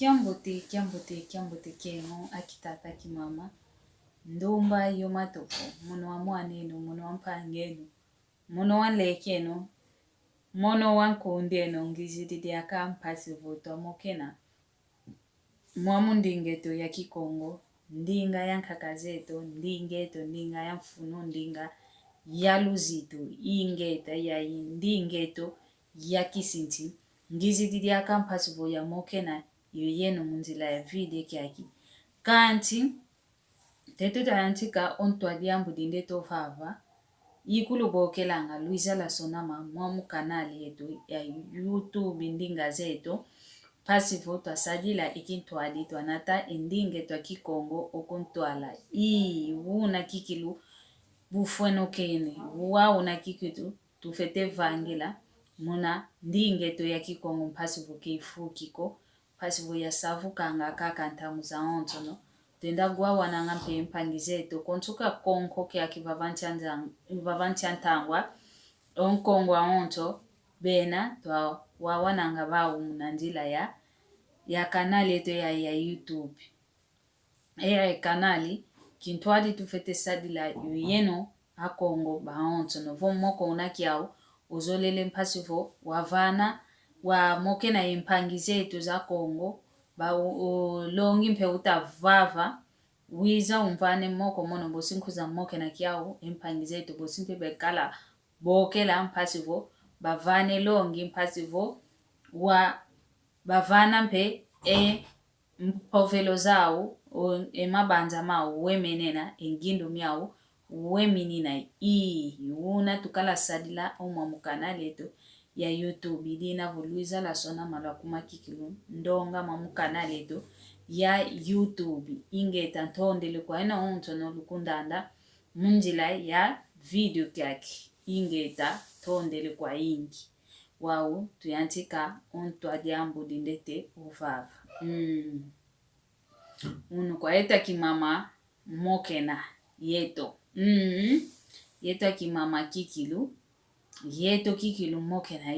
Kiambote kemo akitata kimama ndomba yo matopo mono wa mwanenu mono wa mpangenu mono wa lekeno mono wa nkondeno ngizididi aka mpasi voto mokena mwamu ndingeto ya kikongo ndinga ya nkakazeto ndinga ya mfuno ndinga ya luzito ingeta ya ndingeto ya kisinti ngizididi aka mpasi vo ya mokena yoyeno munzila ya vide kyaki kanti tetu tayantika ontwa diambu dinde to fava yikulu bokelanga Luisa la sonama mwamu kanali yetu ya YouTube ndinga zeto pasivo twasadila ikintwali twanata indinge twa kikongo okontwala wuna kikilu bufweno kene una kikitu tufete vangila muna ndinge to ya kikongo pasivo keifu kiko pasivo ya savu kanga kakantamu za ontono tenda gwa wananga mpangizeto kontuka konko ke akivavantiantangwa onkongo onto bena twa wawananga bawu munandila ya kanali yetu ya YouTube kanali kintwadi tufete sadila yeno akongo baonto no vomoko unakiao uzolele mpasivo wavana wa moke na impangizeto za Kongo ba longi mpe utavava wiza umvane moko mono bosinku za moke na kiao impangizeto bosimpe bekala bokela mpasivo bavane longi mpasivo wa bavana mpe mpovelo zao mabanza mao wemenena engindo miao weminina una tukala sadila omwamukana leto ya YouTube dina Luisa la sona malakuma kikilu ndonga mamukana leto ya YouTube ingeta ntondele kwa ena ontono lukundanda munjila ya video kyaki ingeta tondele kwa ingi wao tuyantika ontwa diambu dindete uvava unu kwa eta kimama mokena yeto yeto akimama kikilu yeto kikilu mokena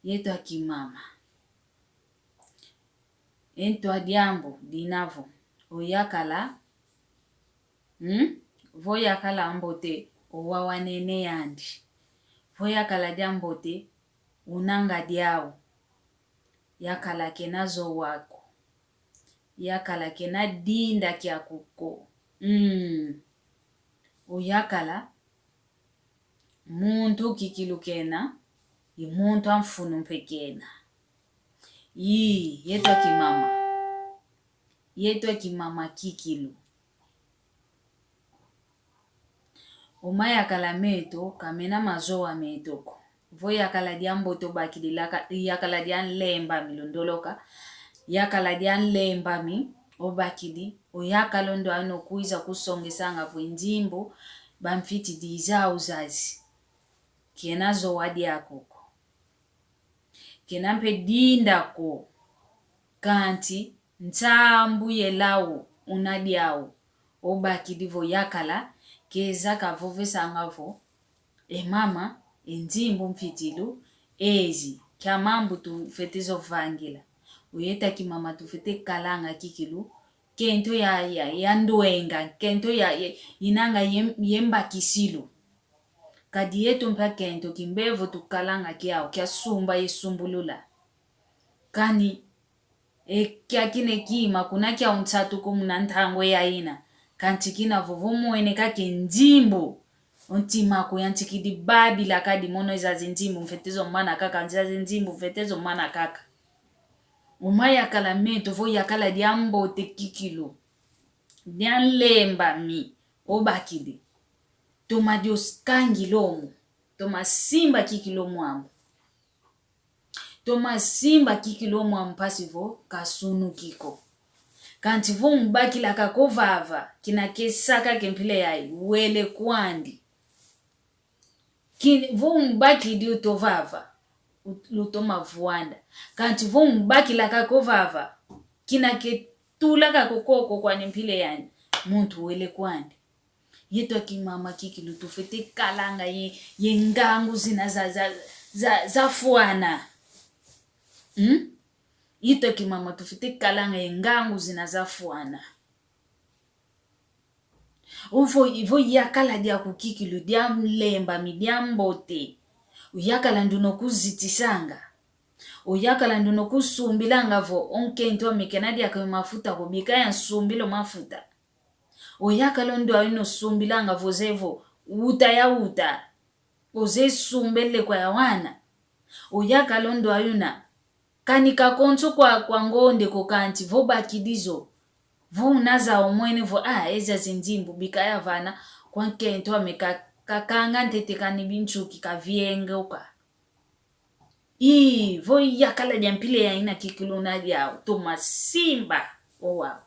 yeto akimama ento adiambo dinavo oyakala voyakala ambote owawanene yandi voyakala diambote unanga diao yakala kenazo wako yakala kena dinda kia kuko uyakala muntu kikilu kena muntu amfunu mpekena yeto akimama kikilu umayakala meto kamena mazoa metoko voyakala diamboto bakililaka yakala dian lemba milondoloka yakala dian lemba mi obakili oyakala ndo ano kuiza kusongesanga vwinjimbo bamfiti dizao zazi kenazo wadi yakoko kenampe dindako kanti ntambu yelawo unadiao obakili voyakala keza kavovesa ngavo mama enjimbo mfitilu ezi kya mambu tufetezo vangila uyeta kimama tufete kalanga kikilu kento ya nduenga kento inanga yemba kisilu kadi yetu mpa kento kimbevo tukalanga kiao kya sumba yesumbulula kani kya kine kima kuna kya untatu kumuna ntango ya ina kantikina vovomuene kake njimbo ontima kuyantikidi babi lakadi mono izazi njimbo mfetezo mana kaka nzazi njimbo mfetezo mana kaka umayakala meto voyakala diambo te kikilu dian lemba mi obakidi toma dios kangilomu toma simba kikilomu amu toma simba kikilomu amu pasivo kasunu kiko kanti vo mbaki laka kovava kina kesaka kempile yai wele kwandi vo mbaki di utovava lutoma vuanda kanti vo mbaki laka kovava kina ketulaka kokoko kwa nempile yani muntu wele kwandi yeto akimama kikilu tufete kalanga ye ngangu zina za fuana Ito kimama tufite kalanga engangu zinazafuana. Ivo yakala dia kukikilu dia mlemba mi dia mbote. Uyakala nduno kuzitisanga. Uyakala nduno kusumbilanga vo onke nto mikenadi ya kwa mafuta kubika ya sumbilo mafuta. Uyakala ndo ayino sumbilanga vo zevo uta ya uta. Oze sumbele kwa ya wana. Uyakala ndo ayuna kanika konso kwa ngonde kokanti vo bakidizo. Vo unaza omwene vo eza zinzimbu bikaya vana kwa kento kakanga ntete kanibinchuki kavienge uka. Vo yakala diampile ya ina kikiluna diao toma simba owa.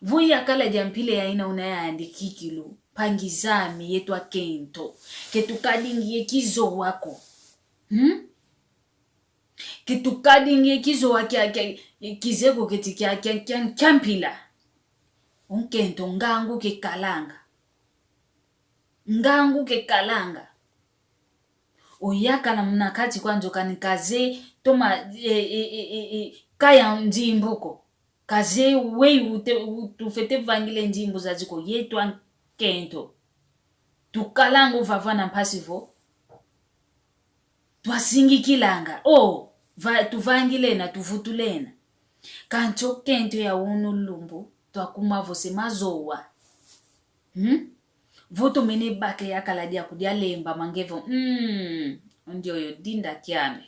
Vo yakala diampile ya ina unayandi kikilu pangizami yetu kento ketukadingie kizo wako. Ketukadingie kizo waki kizeko kiampila. Unkento ngangu ke kalanga. Ngangu ke kalanga. Uyakala mnakati kwanzo kanikaze toma kaya njimbuko. Kaze wei tufete vangile njimbu za ziko yetu kento. Tukalangu vavana mpasivo. Twasingi kilanga. Tuvangilena tuvutulena. Kancho kento ya unu lumbu. Tuakuma vose mazowa. Voto mene bake yakala dia kudia lemba mangevo. Ndio yo dinda kiame.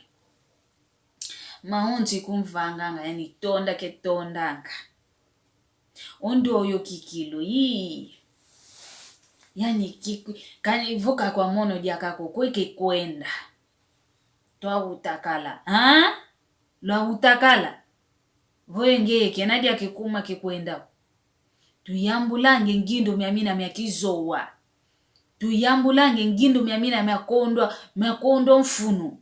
Maonti kumvanganga yani tonda ke tondanga. Ndio yo kikilu yani kani voka kwa mono dia kako kweke kwenda. Toa utakala. Lwa utakala. Voenge kenadia kikuma kikwenda. Tuyambulange ngindo miamina miakizowa. Tuyambulange ngindo miamina miakondo mfunu.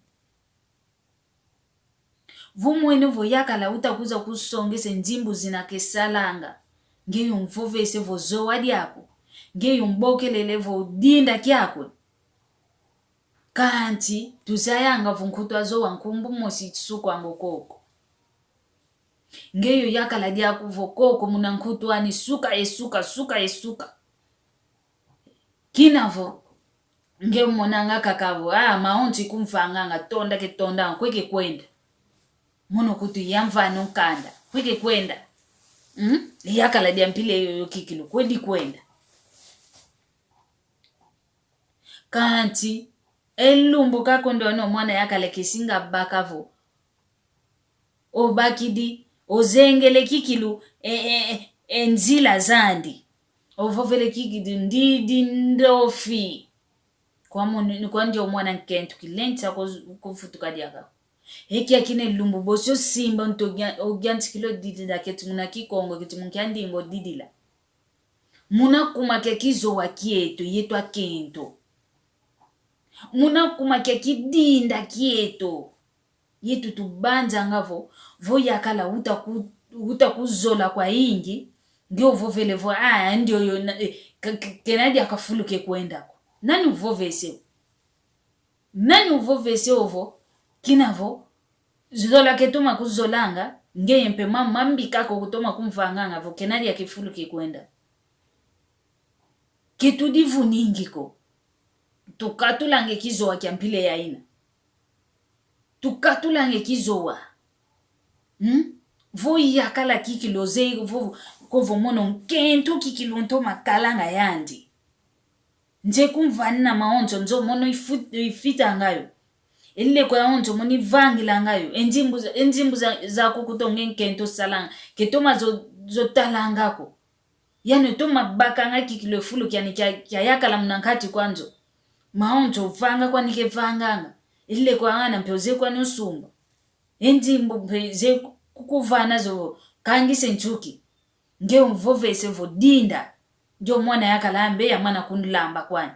Vumwene vo yakala utakuza kusongese njimbu zinakesalanga. Ngeyo mvovese vo zowa diako. Ngeyo mbokelele vo dinda kiako. Kanti tuzayanga vunkutwa zowa nkumbu mosi tsuku angokoko. Ngeyo yakala diako vokoko munankutu ani suka esuka. Kinavo. Ngeyo monanga kakavo. Maonti kumfanganga tonda ke tonda. Kweke kwenda. Mono kutu yamvano kanda. Kweke kwenda. Yakala diampile yoyo kikilu. Kwendi kwenda. Kanti. Elumbu kakondo ano mwana yakala kisinga bakavo. Obakidi. Ozengele kikilu enzila zandi. Ovovele kikilu ndidi ndofi. Kwa ndio mwana nkentu kilenta kufutuka diaka. Heki akine lumbu bosyo simba nto ogyanti kilo didila keti muna kikongo keti munkiandi ingo didila. Muna kumake kizo wakieto yetu akento. Muna kumake kidinda kieto. Yetu tubanja ngavo vo yakala utakuzola kwa ingi ndio vovele vo ndio yo kenadi akafuluke kwenda nani uvovese ovo kinavo zola ketoma kuzolanga ngeye mpe mambi kako kutoma kumvanganga vo kenadi akifuluke kwenda ketudivu ningiko tukatulange kizowa kiampile ya ina. Tukatulange kizowa. Vo yakala kikilo ze kovo mono nkento kikilo nto makalanga yandi. Nje kumvanina maonzo nzo mono ifita ngayo. Elile kwa onzo moni vangila ngayo. Enjimbu za kukutonge nkento salanga. Ketoma zo talangako. Yani toma bakanga kikilo fulu kia yakala mnankati kwanzo. Maonzo vanga kwa nike vanganga. Ile kwa ana mpeoze kwa nusumba. Enjimbu mpeze kukuvana zo kangise nchuki. Nge umvovese vo dinda. Njo mwana yakala ambe ya mwana kundulamba kwani.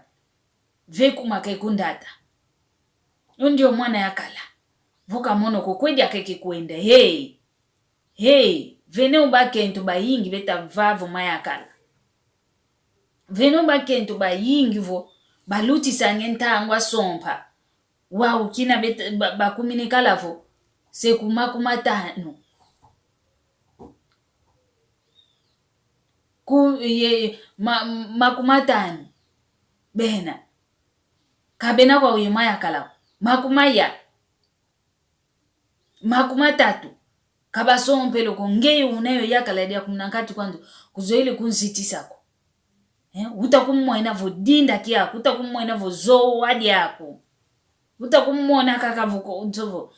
Veku make kundata. Ndio mwana yakala. Voka mono kukwedi akeke kuenda. Hey. Vene ubake ntuba yingi beta vavo mayakala. Vene ubake ntuba yingi vo baluti sangenta angwa sompa. Wow, kina bakuminikala vo. seku makumatano makumatano bena kabena kwa uyemaya kala makumaya makumatatu kabasompelo kongeyo unayo yakala dia kumnankati kwanza kuzoile kunzitisako utakumwa inavyo kyako utakumwa inavyo zoo hadi yako utakumwona kakavuko ntovo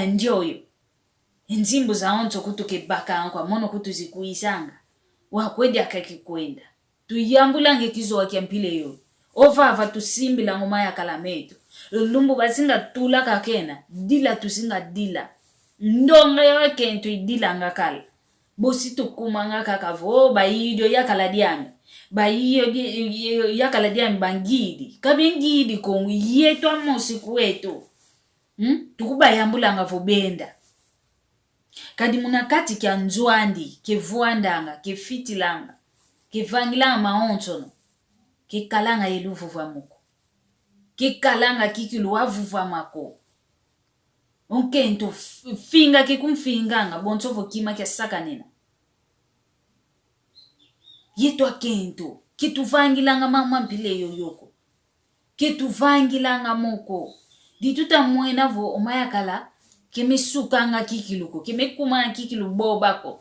ndioyo enzimbo za onto kutuke baka kwa mono kutuzikuisanga wakwedi akakikwenda tuyambulange kizo wakiampile yo ovava tusimbila ngoma ya kalameto lumbu basinga tula kakena dila tusinga dila ndonga ya kento idila ngakala bosi tukumanga kakavo bayido yakala diame bayiyo yakala diame bangidi kabengidi kongu yetu amosi kwetu tukubayambulanga vobenda kadi munakati kya nzwandi kevuandanga kefitilanga kevangilanga maontono kekalanga yeluvuva muko kekalanga kikilu wavuva mako onkento finga kekumfinganga bontovo kima kya sakanena yetu akento ketuvangilanga mamampile yoyoko ketuvangilanga moko dituta mwenavo omayakala kemesukanga kikiluko kemekuma kikilu bobako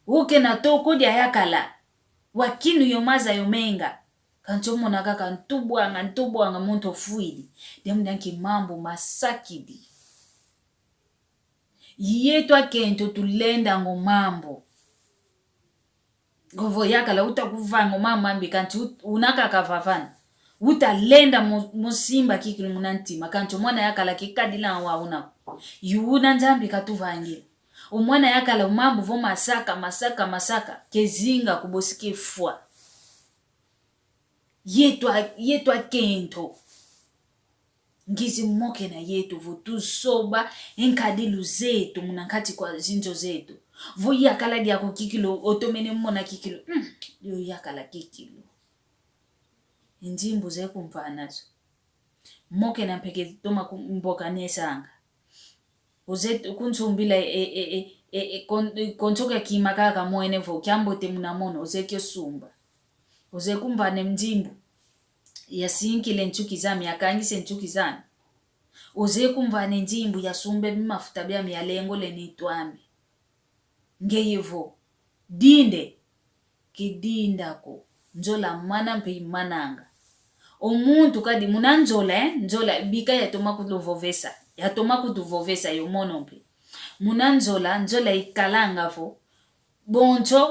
uke na toko dia yakala wakinu yomaza yomenga kanchomo nakaka ntubwanga muntu fuidi demnyanki mambo masakidi yetu akento tulenda ngo mambo govo yakala utakuvanga mama mbi kanti unakaka vavana utalenda musimba kikilu munantima kancho mwana yakala kikadila wauna yuuna nzambi katuvangira umwana yakala umambu vo masaka kezinga kubosike fwa yetu akento ngizi mmoke na yetu vutu soba enkadilu zetu munankati kwa zinzo zetu vo yakala dia kukikilo otomene mmona kikilo yo yakala kikilo injimbu ze kumfanazo mmoke na mpeke toma mboka nesanga uzet kunzumbila kontoka kimakaka moenevo kyambote munamono uzekyo sumba uzekumvane mjimbu yasinkile nchuki zami yakangise nchuki zami uzekumvane njimbu yasumbe bimafuta bya mialengo lenitwami ngeyevo dinde kidindako njola mana mpe mananga omuntu kadi munanjola njola bika yatoma kulovovesa yatoma kutuvovesa yomono mpe munanjola njola ikalanga vo boncho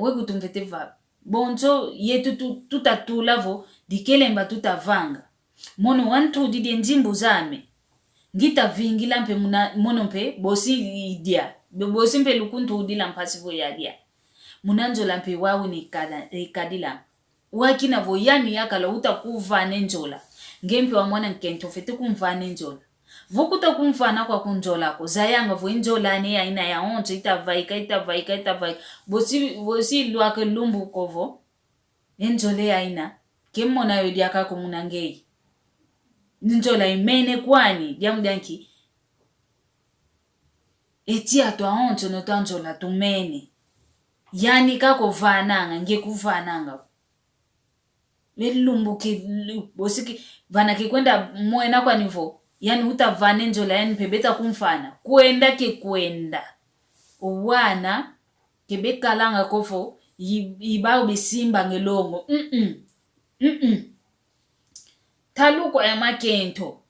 wekutumvete va boncho yetu tutatula vo dikelemba tutavanga mono wantu dide njimbu zame ngita vingila mpe mono mpe bosi idia bosi mpe lukuntu udila mpasi vo yadia munanjola mpe wawu ni kadila wakina vo yani yakala utakuvane njola ngempe wa mwana nkento fete kumvane njola vokuta kumfana kwa kunjola ko zayanga vo njola ne aina ya onto itavaika bosi lwake lumbu kovo njole aina kemmona yo diaka ko munangei njola imene kwani diamdanki etia to onto no tanjola tumene yani kako vananga ngekuvananga lelumbu bosiki vana kikwenda mwena kwa nivo yani utavane njola yani pebeta kumfana kwenda uwana kebekalanga kofo ibao besimba ngelongo taluko ya makento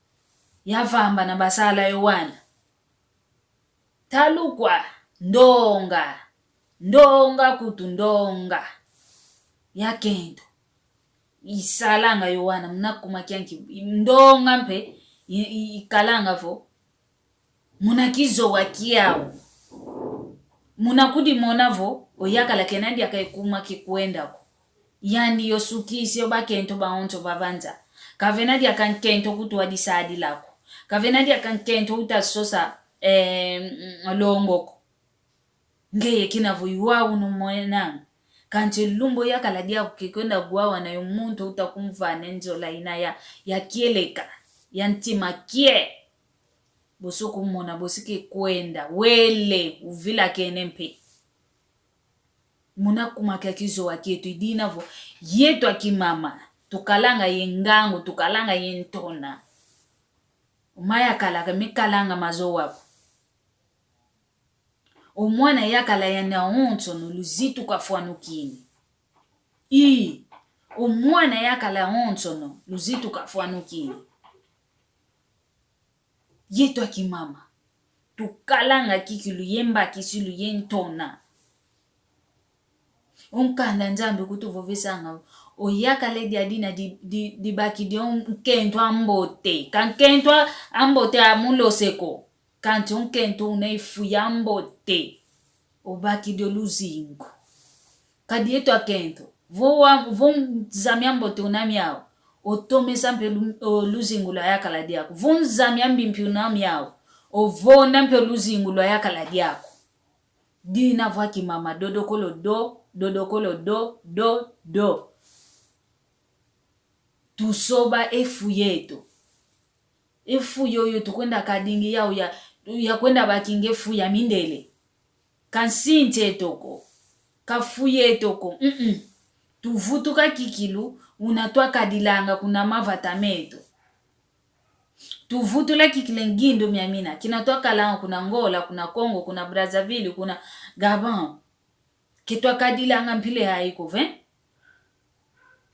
yavamba na basala yowana talukwa ndonga kutundonga yakento isalanga yowana mnakuma kyanki ndonga mpe ikalanga vo munakizo wakiao munakudi monavo oyakala kenandi akaikuma kikwendako yani yosukisi obakento baonto babanza kavenadi akankento kutuwadisadi lako kavenadi akankento utasosa longoko ngeye kinavo iwawu numwenanga kanche lumbo yakala dia kikwenda guawa na yomuntu utakumvane njola ina ya kieleka yantima kie bosuku mona bosike kwenda wele uvila kenempe muna kumaka kizo wakietu idina vo yetu akimama tukalanga yengango tukalanga yentona umaya kalaka mikalanga mazo wapo omwana yakala yana honto no luzitu kafuanukini omwana yakala honto no luzitu kafuanukini yetu akimama tukalanga kikilu yemba kisilu yentona unkanda nzambe kutuvovisanga oyakale diadina di baki di unkento ambote kankento ambote amuloseko kanti unkento unaifuya ambote obaki di luzingo kadi yetu akento vo nzami ambote unamiao otome sampe luzingo la yakala diako vo nzami ambimpi unamiao ovonda mpe luzingo la yakala diako dina vwaki mama dodokolo dodokolo do tusoba efu yetu efu yoyo tukwenda kadingi yao ya kwenda bakinge efu ya mindele kansinte toko kafuye toko tuvutuka kikilu unatwa kadilanga kuna mavatameto tuvutula kikilengindo miamina kinatwa kalanga kuna Angola kuna Congo kuna Brazzaville kuna Gabon kitwa kadilanga mpile haiko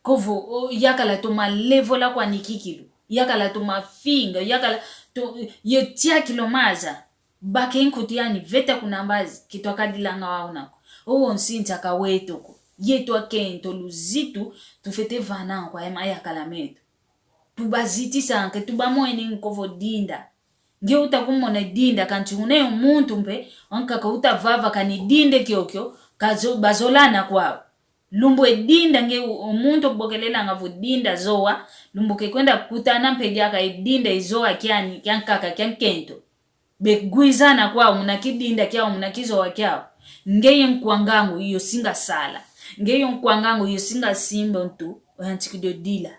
kovo yakala to malevola kwa nikikilu yakala to mafinga yakala to yetia kilomaza bakenkuti yani veta kuna mbazi kitwa kadilanga waunako nsinta kawetoko yetu akento luzitu tufete vana kwa ema yakala meto tubaziti sanke tubamoeni nkovo dinda nge utakumona dinda kanti uneyo muntu mpe wankaka utavava kani dinde kyokyo kazo bazolana kwao lumbu edinda nge omuntu okubokelela ngavu dinda zoa lumbu kekwenda kutana mpejaka edinda izoa kyankaka kyankento begwizana kwao munakidinda kyao munakizoa kyao ngeye nkwangangu iyo singa sala ngeyo nkwangangu iyo singa simba ntu oyantikido dila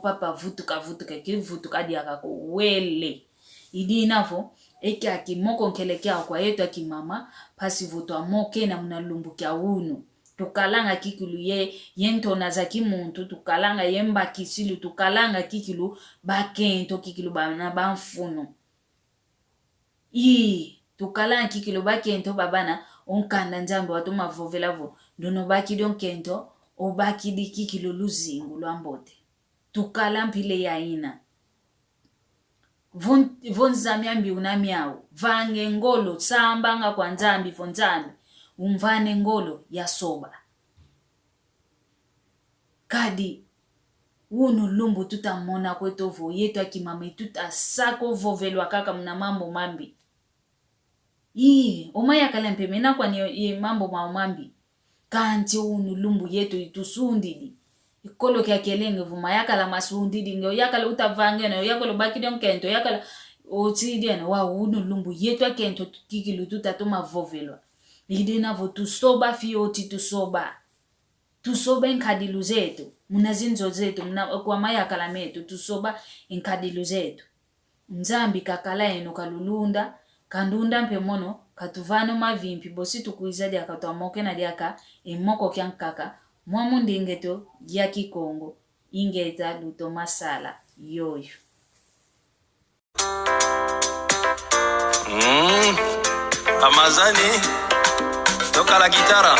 papa vutuka kivutuka diaka ko wele idinavo eke akimoko nkelekea kwa yetu akimama pasi vuto amoke na mnalumbu kya unu tukalanga kikilu yentona za kimuntu tukalanga yemba kisilu tukalanga kikilu bakento kikilu bana banfuno tukalanga kikilu bakento babana onkanda nzambe watu mavovelavo ndono bakidi onkento obakidi kikilu luzingu lwambote tukala mpile ya ina vonzami ambi unamiao vange ngolo sambanga kwa nzambi vonzambi umvane ngolo ya soba kadi unu lumbu tutamona kwetovo yetu akimama tutasako vovelwa kaka mna mambo mambi omaya kalempe mena kwa ni mambo mambi kanti unu lumbu yetu itusundidi ikolo kya kelenge vuma yakala masundidi nge yakala utavange na yakolo bakidi onkento yakala otidiana wa unu lumbu yetu akento kikilu tutatuma vovelwa idina vo tusoba fioti tusoba enkadilu zetu munazinzo zetu kwa mayakala metu tusoba enkadilu zetu nzambi kakala eno kalulunda kandunda mpe mono katuvano mavimpi bosi tukuizadi akatwamoke na diaka emoko kyankaka mwamu ndingeto ya Kikongo ingeta luto masala yoyo Amazani toka la gitara